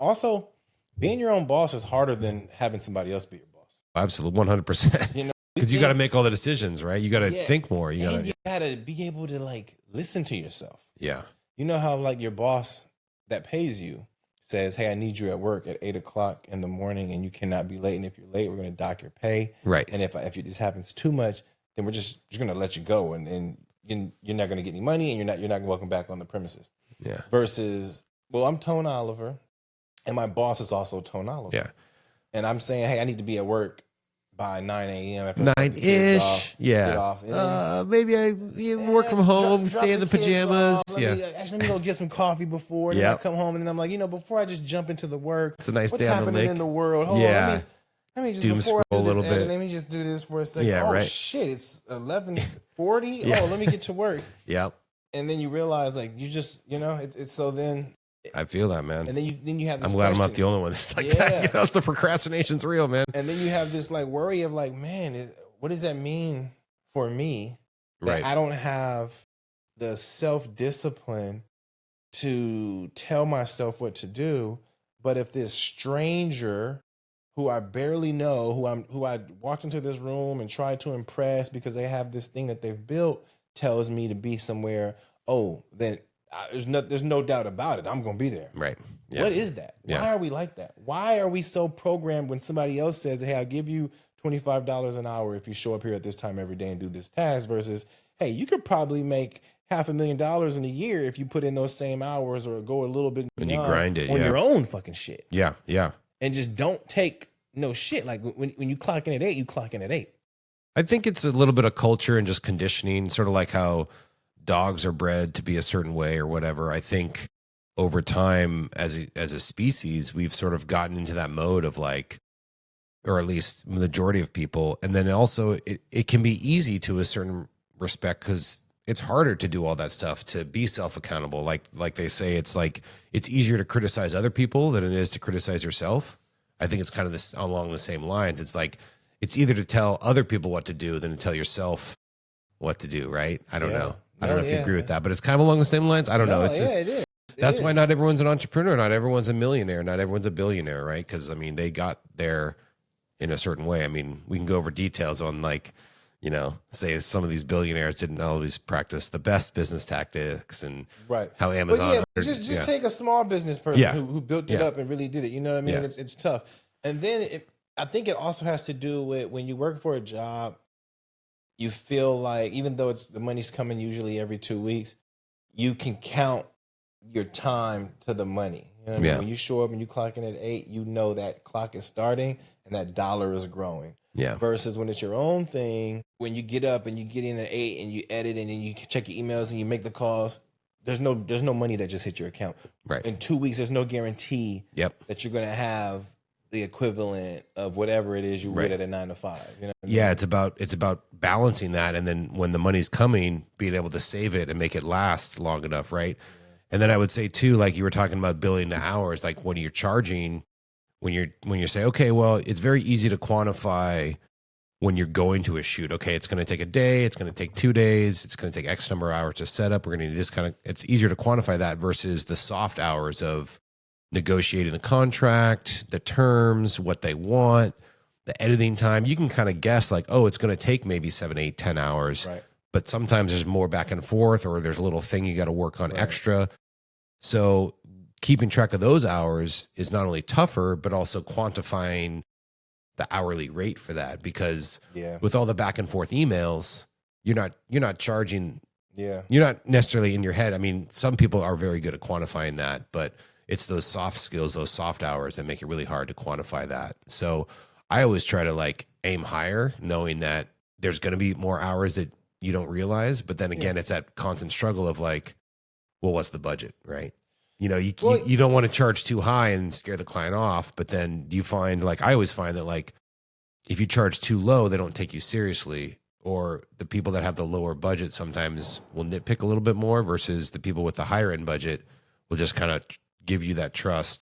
Also, being your own boss is harder than having somebody else be your boss. Absolutely, 100%. You know, Because you got to make all the decisions, right? You got to Yeah. think more. You and you gotta be able to like listen to yourself. yeah, You know how like your boss that pays you says, "Hey, I need you at work at 8 o'clock in the morning, and you cannot be late. And if you're late, we're going to dock your pay. right. And if this happens too much, then we're just going to let you go, and you're not going to get any money, and you're not welcome back on the premises." Yeah, Versus, well, I'm Tone Oliver, and my boss is also Tone Oliver. yeah. And I'm saying, hey, I need to be at work by 9 a.m. after I drop the kids 9-ish. off, Yeah. get off, and then, Maybe I work from home, drop stay in the kids pajamas. off. Yeah. Let me go get some coffee before. And then I come home, and then I'm like, before I just jump into the work, It's a nice what's day on the happening lake. in the world? Hold Yeah. on, let me just Doom before I scroll do a little this edit, bit. let me just do this for a second. Yeah, oh right. shit, it's 11:40. Yeah. Oh, let me get to work. Yeah. And then you realize, like, you just, it's so then, I feel that, man. and then you have this I'm glad I'm not question. the only one that's like Yeah. that. It's the procrastination's real, man. And then you have this like worry of like, man, what does that mean for me? That Right. I don't have the self-discipline to tell myself what to do. But if this stranger who I barely know, who I walked into this room and tried to impress because they have this thing that they've built, tells me to be somewhere, then there's no doubt about it. I'm going to be there. Right. Yeah. What is that? Yeah. Why are we like that? Why are we so programmed when somebody else says, hey, I'll give you $25 an hour if you show up here at this time every day and do this task, versus, hey, you could probably make $500,000 in a year if you put in those same hours or go a little bit When you grind it, on yeah. your own fucking shit. Yeah. Yeah. And just don't take no shit. Like when you clock in at 8, you clock in at 8. I think it's a little bit of culture and just conditioning, sort of like how dogs are bred to be a certain way or whatever. I think over time as a species, we've sort of gotten into that mode of like, or at least the majority of people. And then also it can be easy to a certain respect because it's harder to do all that stuff, to be self-accountable. Like they say, it's like, it's easier to criticize other people than it is to criticize yourself. I think it's kind of this along the same lines. It's like, it's either to tell other people what to do than to tell yourself what to do. Right. I don't know. I don't know if you agree with that, but it's kind of along the same lines. I don't know. It's just, it is. That's why not everyone's an entrepreneur. Not everyone's a millionaire. Not everyone's a billionaire, right? Because, I mean, they got there in a certain way. I mean, we can go over details on, like, say some of these billionaires didn't always practice the best business tactics and how Amazon. But just take a small business person who built it up and really did it. You know what I mean? Yeah. It's tough. And then I think it also has to do with when you work for a job, you feel like even though the money's coming usually every 2 weeks, you can count your time to the money. You know what I mean? When you show up and you clock in at 8, you know that clock is starting and that dollar is growing. Yeah. Versus when it's your own thing, when you get up and you get in at 8 and you edit and then you check your emails and you make the calls, there's no money that just hit your account. Right. In 2 weeks, there's no guarantee that you're going to have the equivalent of whatever it is you would at a 9 to 5. You know what I mean? Yeah, it's about balancing that, and then when the money's coming, being able to save it and make it last long enough, right? Yeah. And then I would say too, like you were talking about billing the hours, like when you're charging, when you say, okay, well, it's very easy to quantify when you're going to a shoot. Okay, it's going to take a day, it's going to take 2 days, it's going to take X number of hours to set up. We're going to just it's easier to quantify that versus the soft hours of negotiating the contract, the terms, what they want, the editing time. You can kind of guess like, oh, it's going to take maybe 7, 8, 10 hours. Right. But sometimes there's more back and forth, or there's a little thing you got to work on extra. So keeping track of those hours is not only tougher, but also quantifying the hourly rate for that. Because with all the back and forth emails, you're not charging. Yeah. You're not necessarily in your head. I mean, some people are very good at quantifying that, but it's those soft skills, those soft hours that make it really hard to quantify that. So I always try to like aim higher, knowing that there's going to be more hours that you don't realize. But then again, it's that constant struggle of like, well, what's the budget, right? You don't want to charge too high and scare the client off. But then you find, like, I always find that like, if you charge too low, they don't take you seriously. Or the people that have the lower budget sometimes will nitpick a little bit more versus the people with the higher end budget will just kind of give you that trust